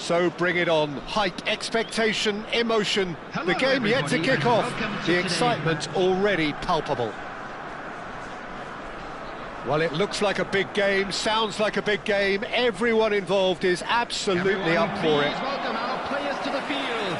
So bring it on. Hype, expectation, emotion. The game yet to kick off. The excitement already palpable. Well, it looks like a big game, sounds like a big game. Everyone involved is absolutely up for it. Welcome our players to the field.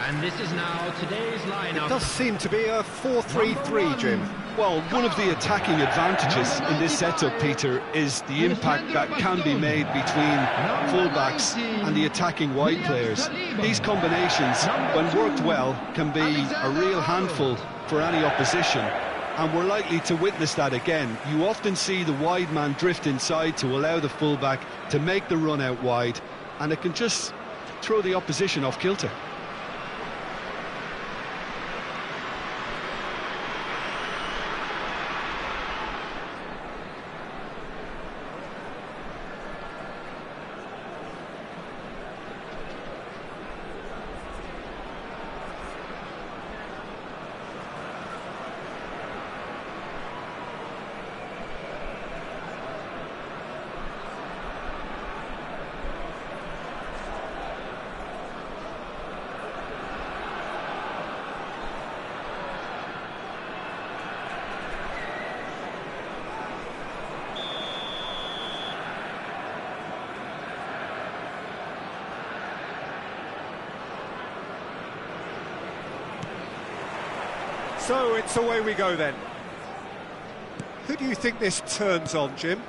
And this is now today's lineup. It does seem to be a 4-3-3, Jim. Well, one of the attacking advantages in this setup, Peter, is the impact that can be made between fullbacks and the attacking wide players. These combinations, when worked well, can be a real handful for any opposition, and we're likely to witness that again. You often see the wide man drift inside to allow the fullback to make the run out wide, and it can just throw the opposition off kilter. So it's away we go then. Who do you think this turns on, Jim?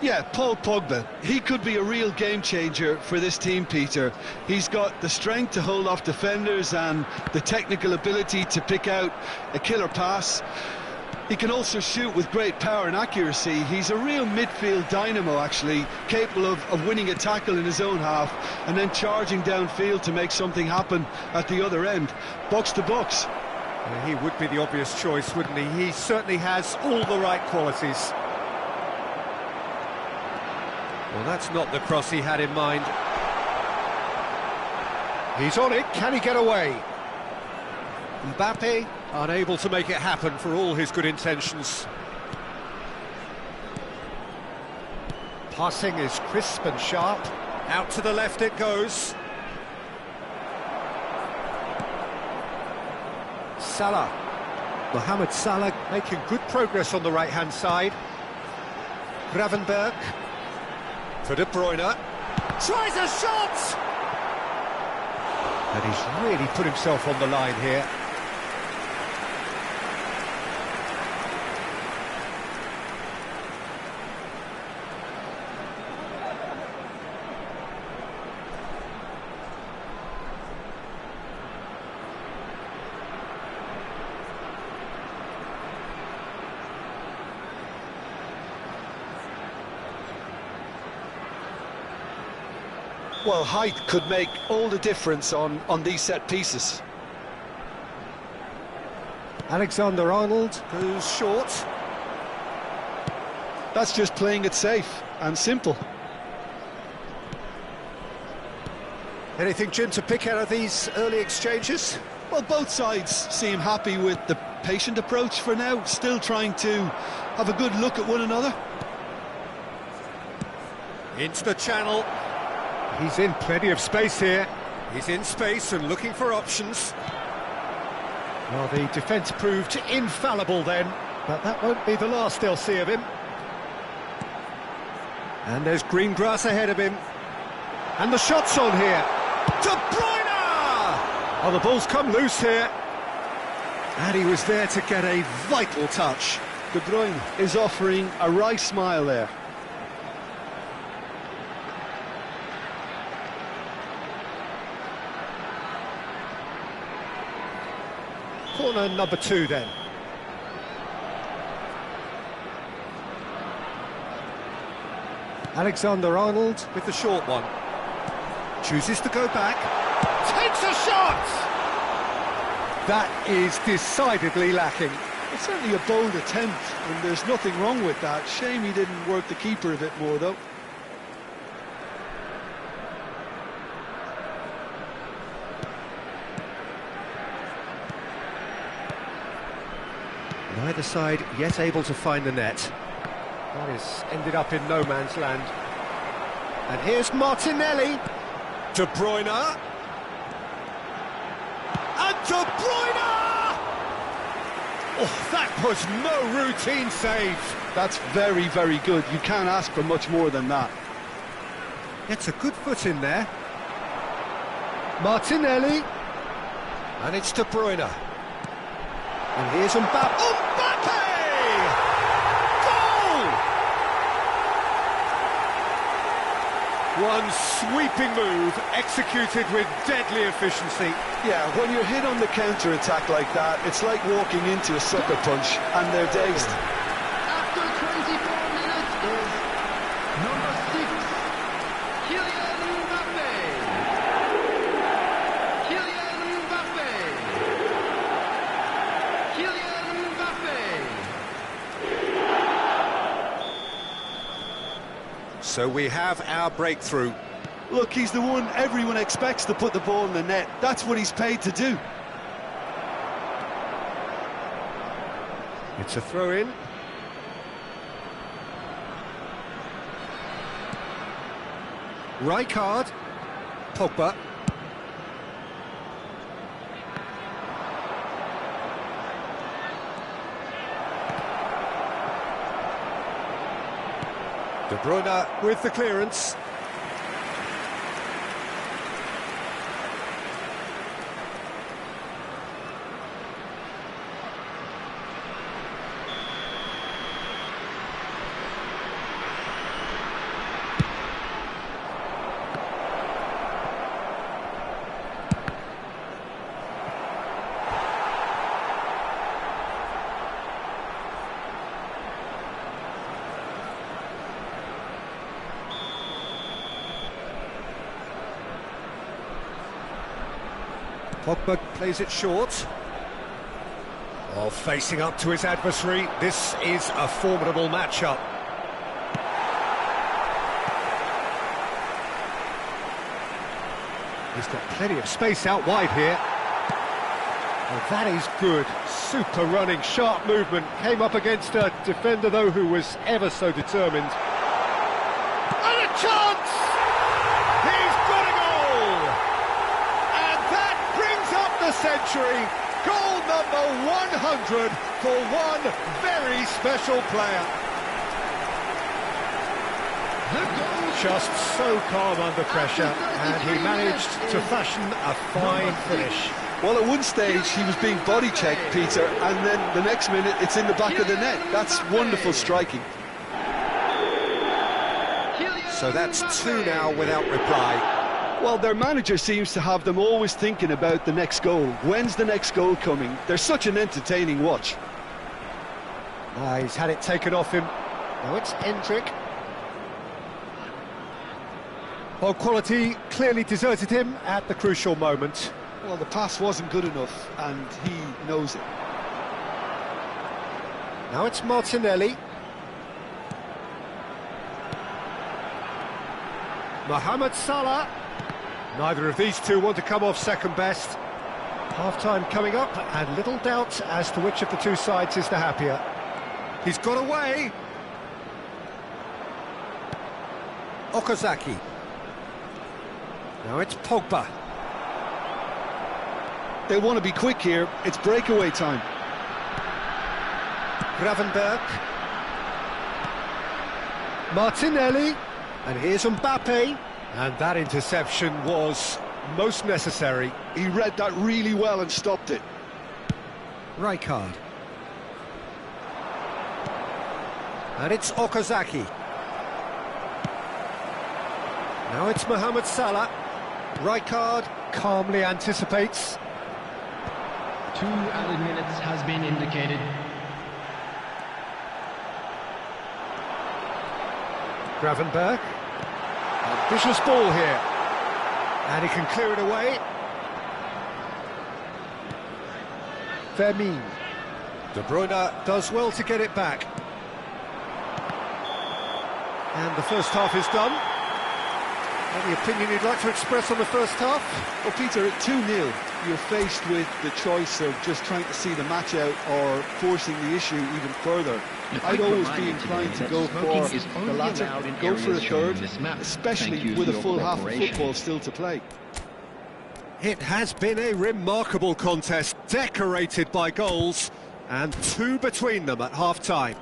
Yeah, Paul Pogba. He could be a real game changer for this team, Peter. He's got the strength to hold off defenders and the technical ability to pick out a killer pass. He can also shoot with great power and accuracy. He's a real midfield dynamo, actually, capable of winning a tackle in his own half and then charging downfield to make something happen at the other end. Box to box. Yeah, he would be the obvious choice, wouldn't he? He certainly has all the right qualities. Well, that's not the cross he had in mind. He's on it, can he get away? Mbappe, unable to make it happen for all his good intentions. Passing is crisp and sharp. Out to the left it goes. Salah. Mohamed Salah making good progress on the right-hand side. Gravenberg. For De Bruyne. Tries a shot! And he's really put himself on the line here. Well, height could make all the difference on these set pieces. Alexander-Arnold goes short. That's just playing it safe and simple. Anything, Jim, to pick out of these early exchanges? Well, both sides seem happy with the patient approach for now, still trying to have a good look at one another. Into the channel. He's in plenty of space here. He's in space and looking for options. Well, the defence proved infallible then, but that won't be the last they'll see of him. And there's green grass ahead of him. And the shot's on here. De Bruyne! Oh, the ball's come loose here. And he was there to get a vital touch. De Bruyne is offering a wry smile there. Corner number 2 then. Alexander-Arnold with the short one. Chooses to go back. Takes a shot! That is decidedly lacking. It's certainly a bold attempt, and there's nothing wrong with that. Shame he didn't work the keeper a bit more, though. Neither side yet able to find the net. That is ended up in no man's land. And here's Martinelli. De Bruyne. And De Bruyne! Oh, that was no routine save. That's very, very good. You can't ask for much more than that. Gets a good foot in there. Martinelli. And it's De Bruyne. And here's Mbappe. Mbappe! Goal! One sweeping move, executed with deadly efficiency. Yeah, when you're hit on the counter-attack like that, it's like walking into a sucker punch and they're dazed. After 24 minutes is number 6, Kylian Mbappe. Kylian Mbappe. Kylian Mbappe. So we have our breakthrough. Look, he's the one everyone expects to put the ball in the net. That's what he's paid to do. It's a throw-in. Rijkaard. Pogba. De Bruyne with the clearance. Pogba plays it short. Oh, facing up to his adversary. This is a formidable matchup. He's got plenty of space out wide here. Oh, that is good. Super running, sharp movement. Came up against a defender, though, who was ever so determined. And a chance! He's got a goal! And that brings up the century. Goal number 100 for one very special player. Just so calm under pressure, and he managed to fashion a fine finish. Well, at one stage he was being body checked, Peter, and then the next minute it's in the back of the net. That's wonderful striking. So that's two now without reply. Well, their manager seems to have them always thinking about the next goal. When's the next goal coming? They're such an entertaining watch. He's had it taken off him. Now it's Endrick. Well, quality clearly deserted him at the crucial moment. Well, the pass wasn't good enough, and he knows it. Now it's Martinelli. Mohamed Salah. Neither of these two want to come off second best. Half-time coming up, and little doubt as to which of the two sides is the happier. He's got away. Okazaki. Now it's Pogba. They want to be quick here. It's breakaway time. Gravenberg. Martinelli. And here's Mbappe. And that interception was most necessary. He read that really well and stopped it. Rijkaard. And it's Okazaki. Now it's Mohamed Salah. Rijkaard calmly anticipates. 2 added minutes has been indicated. Gravenberg. Vicious ball here. And he can clear it away. Vermeer. De Bruyne does well to get it back. And the first half is done. Any opinion you'd like to express on the first half? Well, Peter, at 2-0, you're faced with the choice of just trying to see the match out or forcing the issue even further. I'd always be inclined to go for the latter, go for a third, especially with a full half of football still to play. It has been a remarkable contest, decorated by goals, and 2 between them at half-time.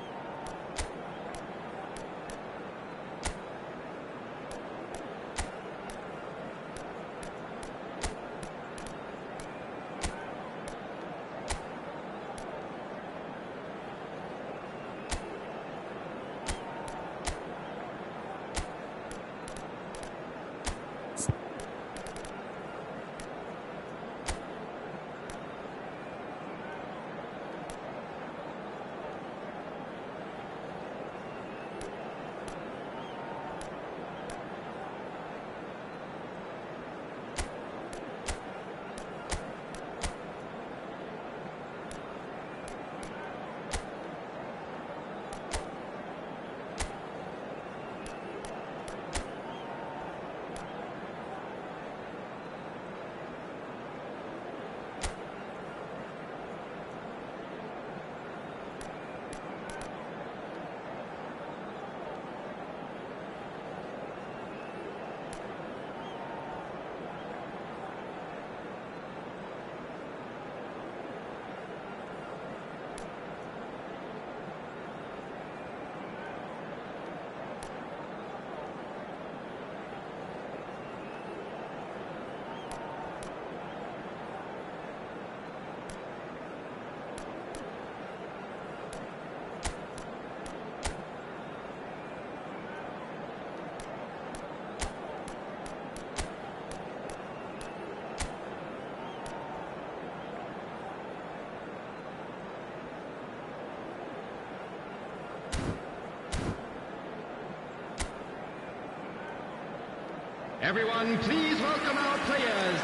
Everyone, please welcome our players.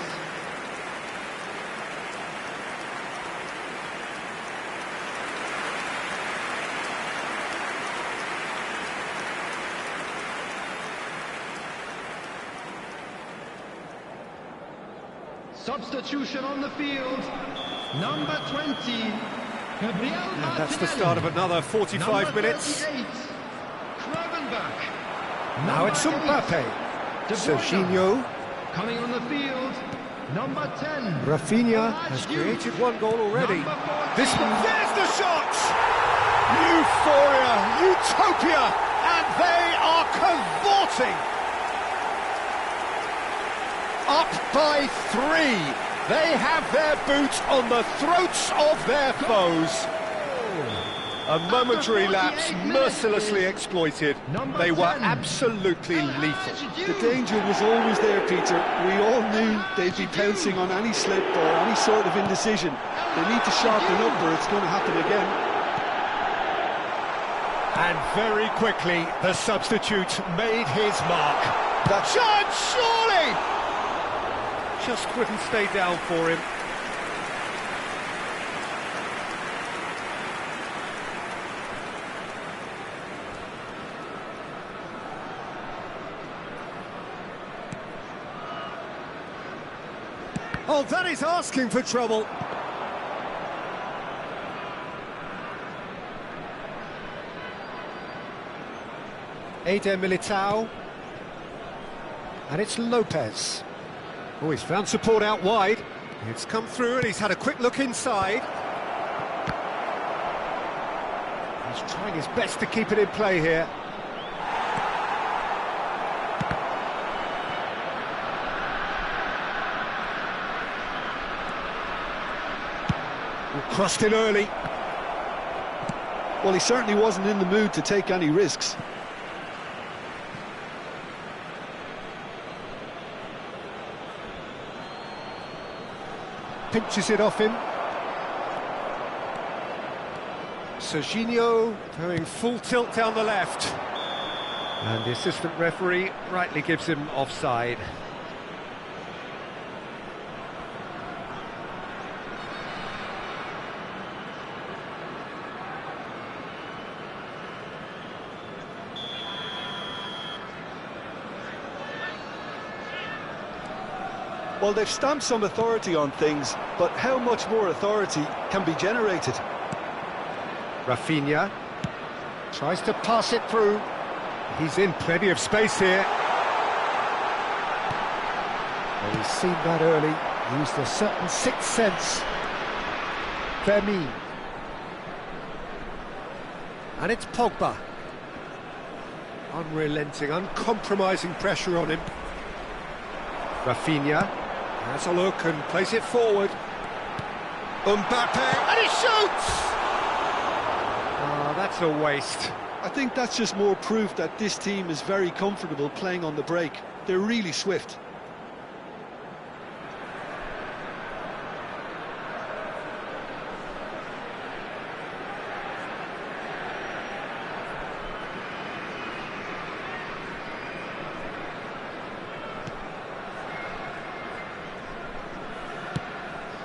Substitution on the field, number 20, Gabriel. And that's the start of another 45 minutes. Now it's Mbappe. Serginho. Coming on the field, number 10. Rafinha has created 1 goal already. This one, there's the shot! Euphoria, utopia, and they are cavorting. Up by 3. They have their boot on the throats of their foes. A momentary lapse mercilessly exploited. They were absolutely lethal. The danger was always there, Peter. We all knew they'd be pouncing on any slip or any sort of indecision. They need to sharpen up or it's going to happen again. And very quickly, the substitute made his mark. The chance, surely! Just couldn't stay down for him. Oh, that is asking for trouble. Eder Militao. And it's Lopez. Oh, he's found support out wide. It's come through and he's had a quick look inside. He's trying his best to keep it in play here. Crossed in early. Well, he certainly wasn't in the mood to take any risks. Pinches it off him. Serginho going full tilt down the left. And the assistant referee rightly gives him offside. Well, they've stamped some authority on things, but how much more authority can be generated? Rafinha tries to pass it through. He's in plenty of space here. Well, he's seen that early, used a certain sixth sense. Fermin. And it's Pogba. Unrelenting, uncompromising pressure on him. Rafinha has a look and plays it forward. Mbappe, and he shoots! Oh, that's a waste. I think that's just more proof that this team is very comfortable playing on the break. They're really swift.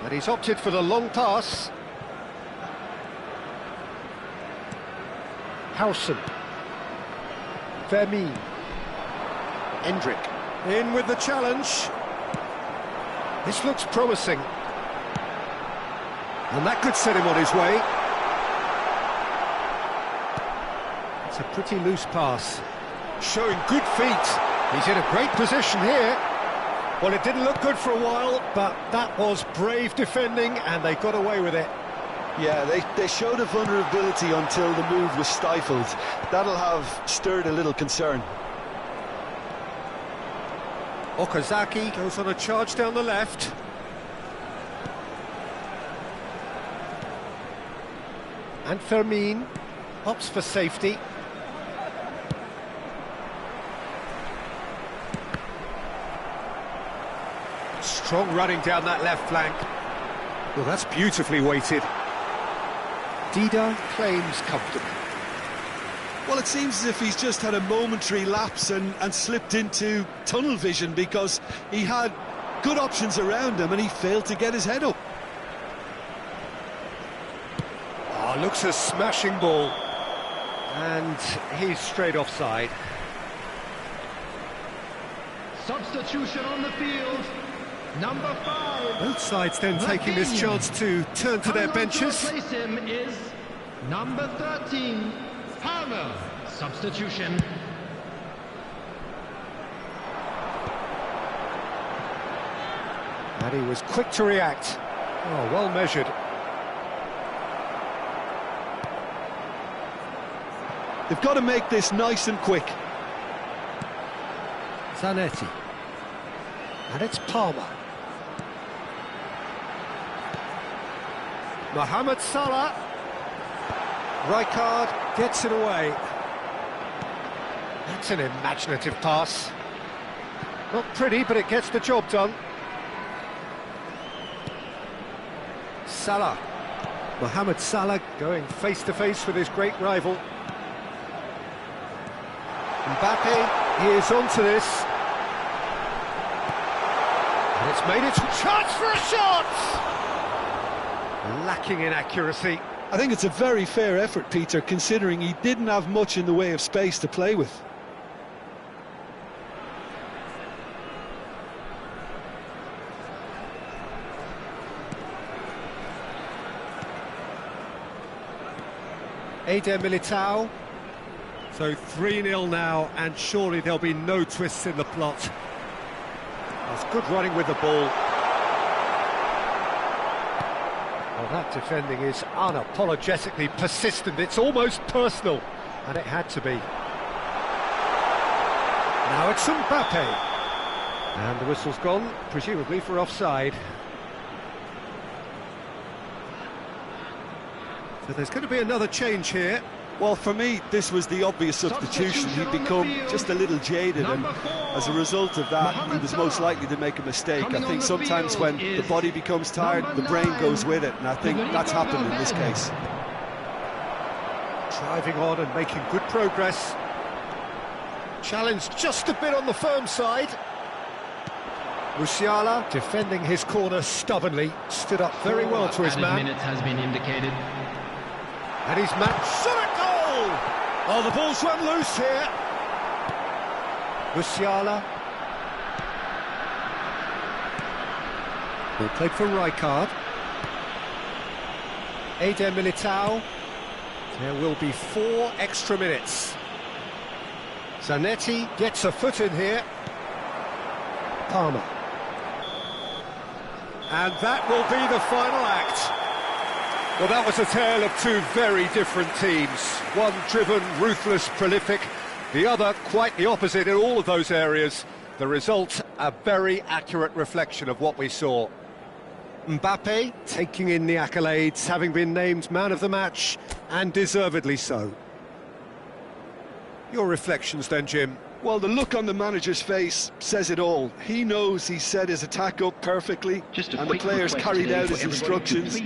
And he's opted for the long pass. Howson. Fermin. Endrick. In with the challenge. This looks promising. And that could set him on his way. It's a pretty loose pass. Showing good feet. He's in a great position here. Well, it didn't look good for a while, but that was brave defending, and they got away with it. Yeah, they showed a vulnerability until the move was stifled. That'll have stirred a little concern. Okazaki goes on a charge down the left. And Fermin opts for safety. Strong running down that left flank. Well, that's beautifully weighted. Dida claims comfortable. Well, it seems as if he's just had a momentary lapse and slipped into tunnel vision, because he had good options around him and he failed to get his head up. Oh, looks a smashing ball. And he's straight offside. Substitution on the field. Number 5. Both sides then taking this chance to turn to their benches. To replace him is number 13, Palmer. Substitution. And he was quick to react. Oh, well measured. They've got to make this nice and quick. Zanetti. And it's Palmer. Mohamed Salah. Rijkaard gets it away. That's an imaginative pass. Not pretty, but it gets the job done. Salah. Mohamed Salah going face-to-face with his great rival. Mbappe, he is onto this. And it's made its chance for a shot! Lacking in accuracy. I think it's a very fair effort, Peter, considering he didn't have much in the way of space to play with. Eder Militao. So 3-0 now, and surely there'll be no twists in the plot. That's good running with the ball. Well, that defending is unapologetically persistent. It's almost personal, and it had to be. Now it's Mbappe. And the whistle's gone, presumably for offside. So there's going to be another change here. Well, for me, this was the obvious substitution. He'd become just a little jaded, and as a result of that, he was most likely to make a mistake. I think sometimes when the body becomes tired, the brain goes with it, and I think that's happened in this case. Driving on and making good progress. Challenged just a bit on the firm side. Musiala defending his corner stubbornly, stood up very well to his man. Minute has been indicated. And he's matched. Shot a goal! Oh, the ball's run loose here. Musiala. He played for Rijkaard. Eder Militao. There will be 4 extra minutes. Zanetti gets a foot in here. Palmer. And that will be the final act. Well, that was a tale of 2 very different teams. One driven, ruthless, prolific. The other quite the opposite in all of those areas. The result, a very accurate reflection of what we saw. Mbappe taking in the accolades, having been named man of the match, and deservedly so. Your reflections then, Jim? Well, the look on the manager's face says it all. He knows he set his attack up perfectly, and the players carried out his instructions.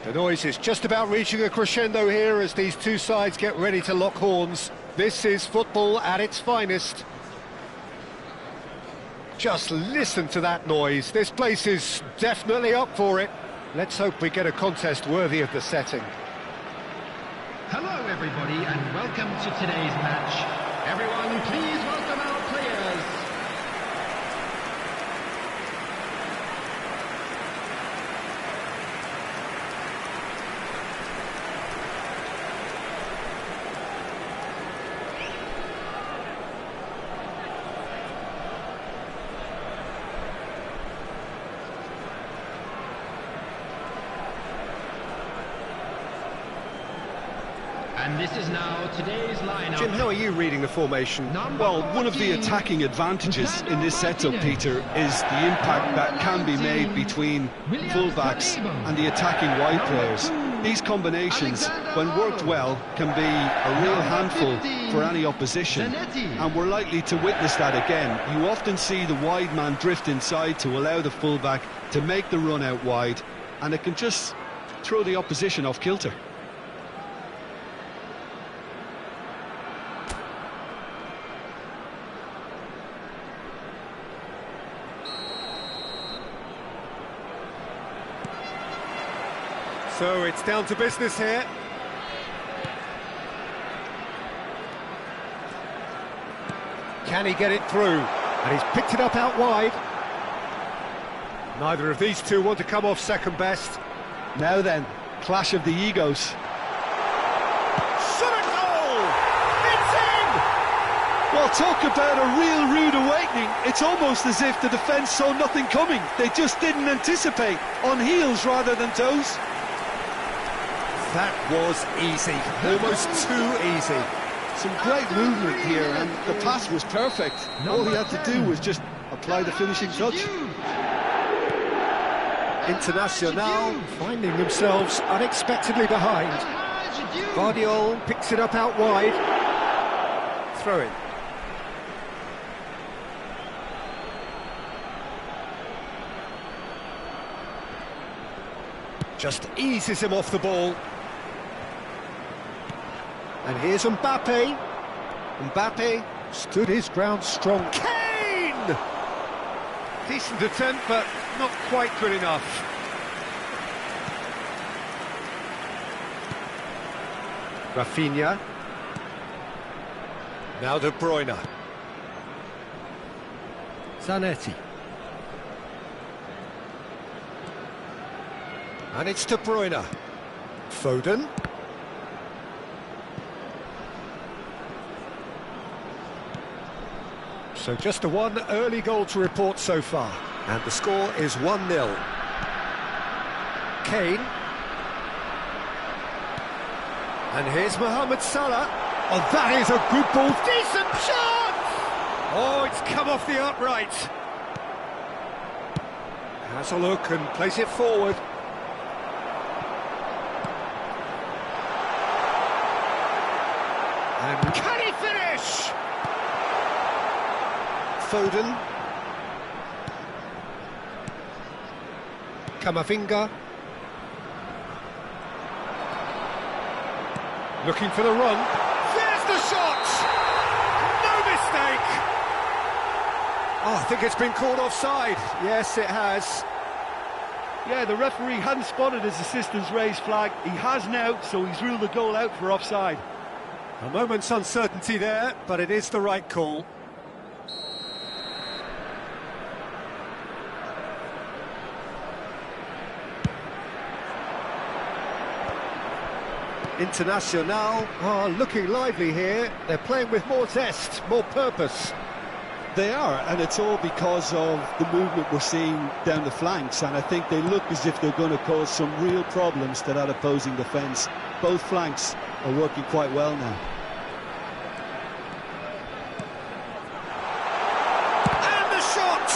The noise is just about reaching a crescendo here as these 2 sides get ready to lock horns. This is football at its finest. Just listen to that noise. This place is definitely up for it. Let's hope we get a contest worthy of the setting. Hello everybody and welcome to today's match. Everyone please welcome our players. And this is now today's lineup. Jim, how are you reading the formation? Well, one of the attacking advantages in this setup, Peter, is the impact that can be made between fullbacks and the attacking wide players. These combinations, when worked well, can be a real handful for any opposition, and we're likely to witness that again. You often see the wide man drift inside to allow the fullback to make the run out wide, and it can just throw the opposition off kilter. So it's down to business here. Can he get it through? And he's picked it up out wide. Neither of these 2 want to come off second best. Now then, clash of the egos. Shot a goal! It's in! Well, Well, talk about a real rude awakening. It's almost as if the defence saw nothing coming. They just didn't anticipate, on heels rather than toes. That was easy, almost too easy. Some great movement here, and the pass was perfect. All he had to do was just apply the finishing touch. Internacional finding themselves unexpectedly behind. Guardiola picks it up out wide. Throw in. Just eases him off the ball. And here's Mbappe. Mbappe stood his ground strong. Kane! Decent attempt, but not quite good enough. Rafinha. Now De Bruyne. Zanetti. And it's De Bruyne. Foden. So just a one early goal to report so far. And the score is 1-0. Kane. And here's Mohamed Salah. Oh, that is a good ball. Decent shot! Oh, it's come off the upright. Has a look and plays it forward. And can he finish? Foden. Camavinga. Looking for the run. There's the shot! No mistake! Oh, I think it's been called offside. Yes, it has. Yeah, the referee hadn't spotted his assistant's raised flag. He has now, so he's ruled the goal out for offside. A moment's uncertainty there, but it is the right call. Internacional are looking lively here. They're playing with more zest, more purpose. They are, and it's all because of the movement we're seeing down the flanks, and I think they look as if they're going to cause some real problems to that opposing defence. Both flanks are working quite well now. And the shot!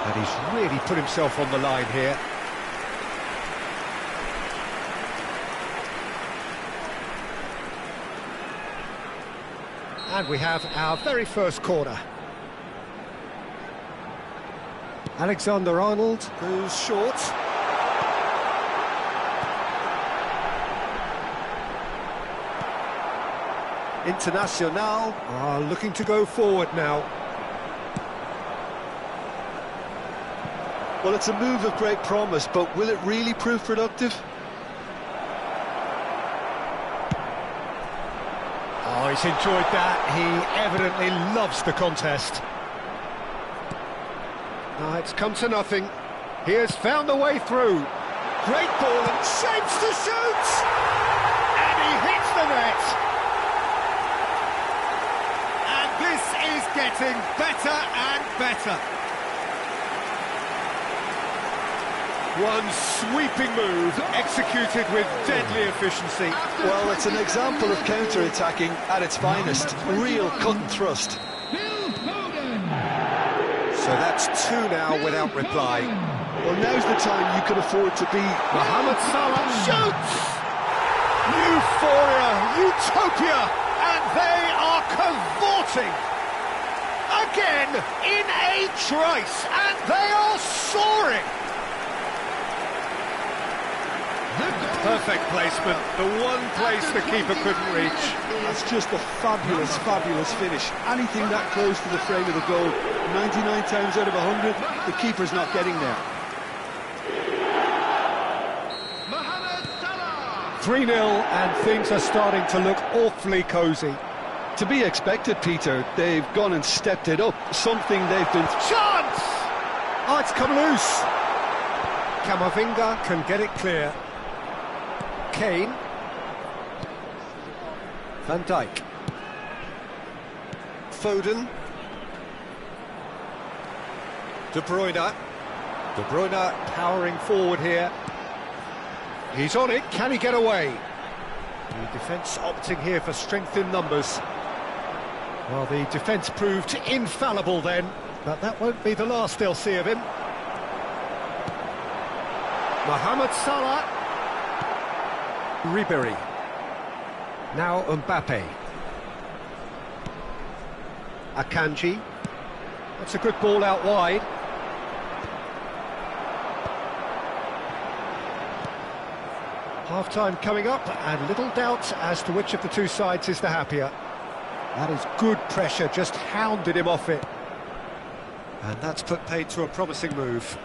And he's really put himself on the line here. And we have our very first corner. Alexander-Arnold goes short. Internacional are looking to go forward now. Well, it's a move of great promise, but will it really prove productive? Oh, he's enjoyed that. He evidently loves the contest. Oh, it's come to nothing. He has found the way through. Great ball and shapes to shoot! And he hits the net! And this is getting better and better. One sweeping move, executed with deadly efficiency. Well, it's an example of counter-attacking at its finest. Real cut and thrust. So that's two now without reply. Well, now's the time you can afford to be... Mohamed Salah shoots! Euphoria, utopia, and they are cavorting! Again, in a trice, and they are soaring! Perfect placement, the one place the keeper couldn't reach. That's just a fabulous, fabulous finish. Anything that close to the frame of the goal, 99 times out of 100, the keeper's not getting there. 3-0, and things are starting to look awfully cosy. To be expected, Peter. They've gone and stepped it up. Something they've been... Chance! Oh, it's come loose. Camavinga can get it clear. Kane. Van Dijk. Foden. De Bruyne. De Bruyne powering forward here. He's on it, can he get away? The defence opting here for strength in numbers. Well, the defence proved infallible then, but that won't be the last they'll see of him. Mohamed Salah. Ribery. Now Mbappe. Akanji. That's a good ball out wide. Half-time coming up, and little doubt as to which of the two sides is the happier. That is good pressure, just hounded him off it. And that's put paid to a promising move.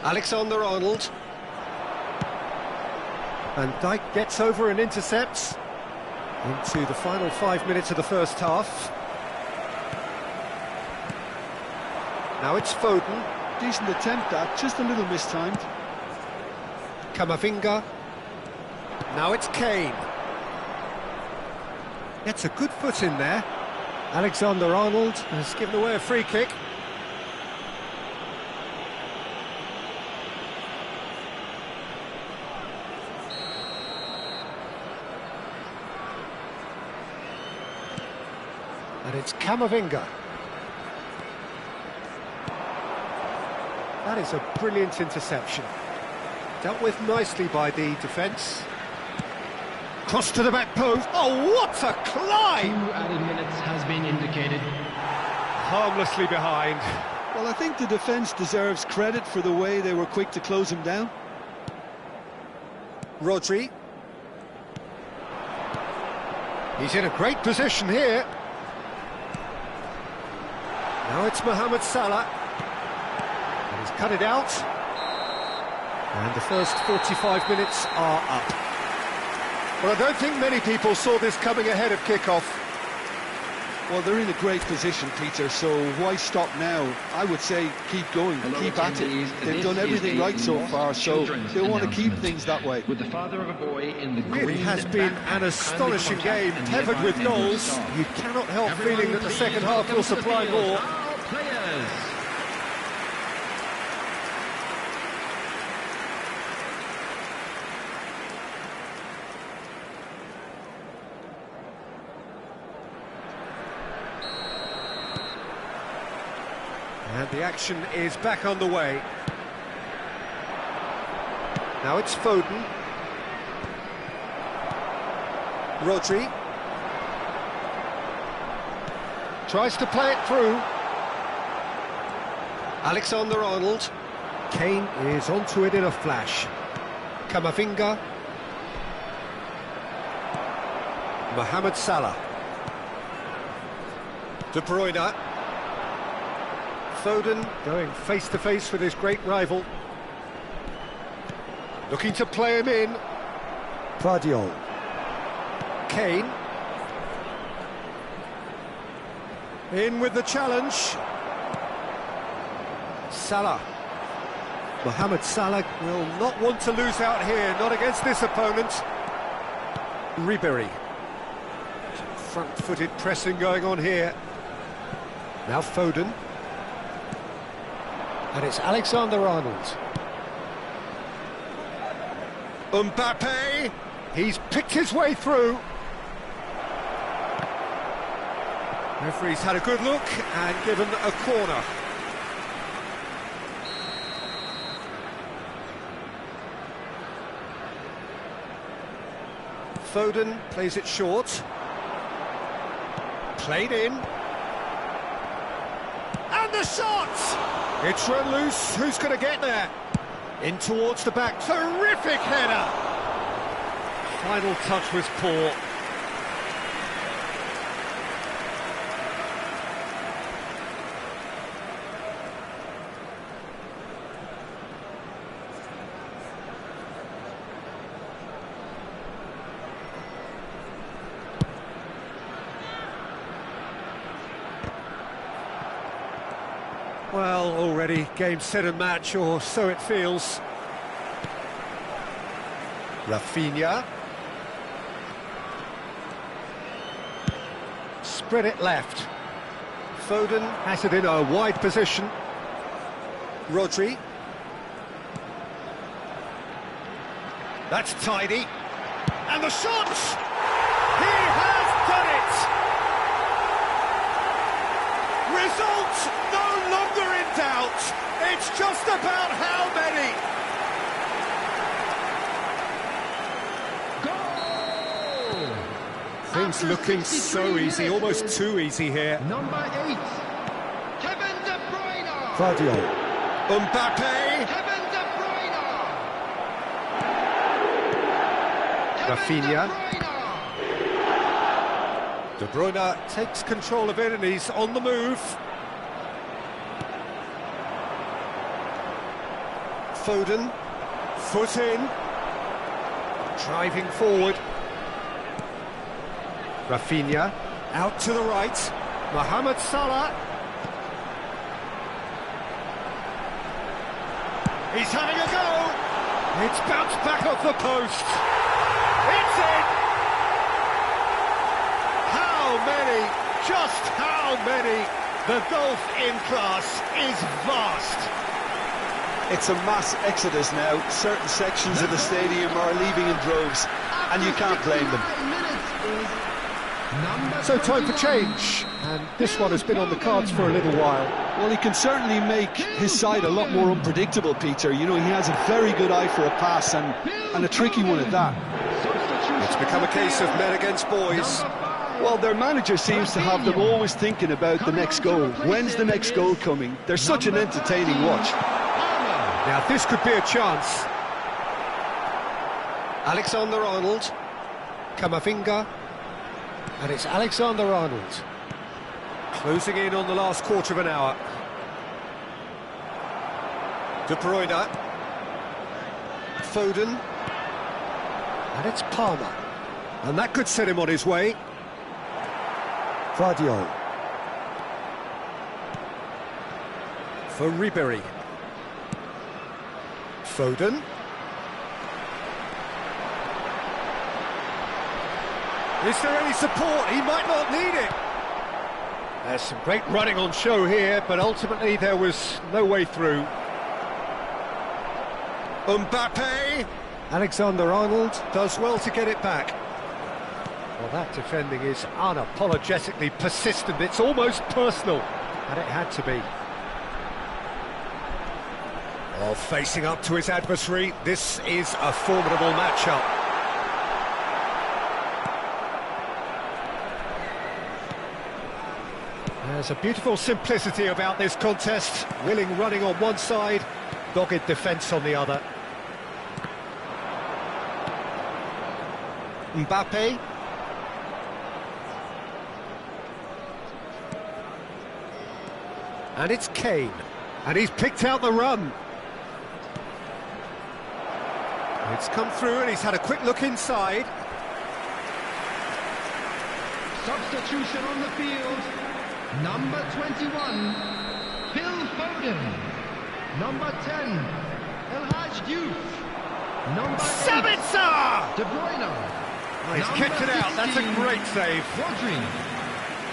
Alexander-Arnold. Van Dijk gets over and intercepts. Into the final 5 minutes of the first half. Now it's Foden. Decent attempt that, just a little mistimed. Camavinga. Now it's Kane. Gets a good foot in there. Alexander-Arnold has given away a free kick. And it's Camavinga. That is a brilliant interception. Dealt with nicely by the defence. Cross to the back post. Oh, what a climb! 2 added minutes has been indicated. Harmlessly behind. Well, I think the defence deserves credit for the way they were quick to close him down. Rodri. He's in a great position here. Now it's Mohamed Salah. And he's cut it out. And the first 45 minutes are up. Well, I don't think many people saw this coming ahead of kick-off. Well, they're in a great position, Peter, so why stop now? I would say keep going, keep at it. They've done everything right so far, so they want to keep things that way. With the father of a boy in the Really has been an astonishing game, peppered with goals. You cannot help feeling that the second half will supply more. Players. And the action is back on the way. Now it's Foden. Rodri. Tries to play it through. Alexander-Arnold. Kane is onto it in a flash. Camavinga. Mohamed Salah. De Bruyne. Foden going face-to-face with his great rival. Looking to play him in. Guardiola. Kane. In with the challenge. Salah. Mohamed Salah will not want to lose out here, not against this opponent. Ribery. Front-footed pressing going on here. Now Foden. And it's Alexander-Arnold. Mbappe! He's picked his way through. Referee's had a good look and given a corner. Foden plays it short. Played in. And the shot! It's run loose. Who's going to get there? In towards the back. Terrific header! Final touch was poor. Well, already game, set and match, or so it feels. Rafinha. Spread it left. Foden has it in a wide position. Rodri. That's tidy. And the shot! He has done it! Result no longer in doubt. It's just about how many. Goal! Things looking so easy, almost too easy here. Number 8, Kevin De Bruyne. Vardio. Mbappe. Kevin De Bruyne. Rafinha. De Bruyne takes control of it and he's on the move. Foden, foot in, driving forward. Rafinha, out to the right. Mohamed Salah. He's having a go. It's bounced back off the post. It's in. How many? Just how many? The gulf in class is vast. It's a mass exodus now. Certain sections of the stadium are leaving in droves, and you can't blame them. So time for change, and this one has been on the cards for a little while. Well, he can certainly make his side a lot more unpredictable, Peter. You know, he has a very good eye for a pass, and a tricky one at that. It's become a case of men against boys. Well, their manager seems to have them always thinking about the next goal. When's the next goal coming? They're such an entertaining watch. Now this could be a chance. Alexander-Arnold, Camavinga, and it's Alexander-Arnold. Closing in on the last quarter of an hour. De Bruyne. Foden. And it's Palmer. And that could set him on his way. Vardio. For Ribery. Foden. Is there any support? He might not need it. There's some great running on show here, but ultimately there was no way through. Mbappe. Alexander-Arnold does well to get it back. Well, that defending is unapologetically persistent. It's almost personal, and it had to be. Well, facing up to his adversary, this is a formidable matchup. There's a beautiful simplicity about this contest. Willing running on one side, dogged defence on the other. Mbappe. And it's Kane. And he's picked out the run. It's come through and he's had a quick look inside. Substitution on the field. Number 21, Phil Foden. Number 10, El Hadj Diouf. Number 8, Sabitzer! De Bruyne. Oh, he's kept it out. That's a great save. Rodri.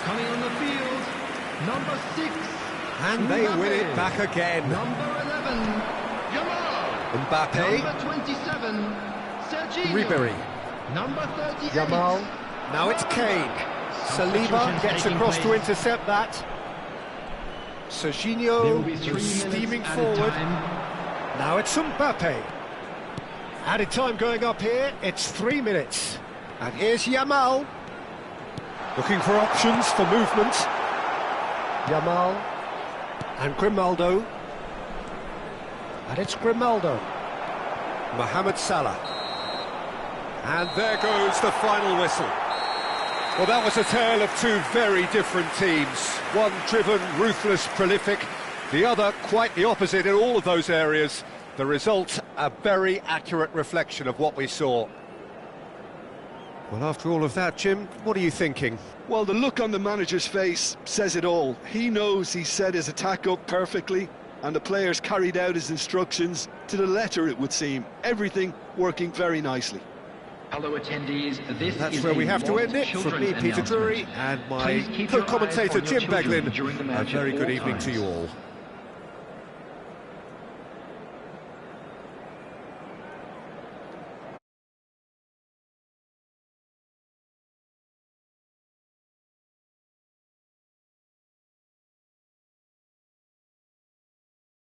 Coming on the field, number 6. And they win it back again. Number 11, Yamal. Mbappe. Number 27, Serginho. Ribery. Number 38, Yamal. Now it's Kane. Saliba gets across to intercept that. Serginho steaming forward. Now it's Mbappe. Added time going up here, it's 3 minutes. And here's Yamal. Looking for options for movement. Yamal. And Grimaldo. And it's Grimaldo. Mohamed Salah. And there goes the final whistle. Well, that was a tale of two very different teams. One driven, ruthless, prolific. The other quite the opposite in all of those areas. The result, a very accurate reflection of what we saw. Well, after all of that, Jim, what are you thinking? Well, the look on the manager's face says it all. He knows he set his attack up perfectly, and the players carried out his instructions to the letter, it would seem. Everything working very nicely. Hello attendees, this That's is where we a have to Lost end it. From Children me, Peter Drury, announcement. and my Please keep your co-commentator eye on your Jim children Beglin. during the A match very at good all evening to times. you all.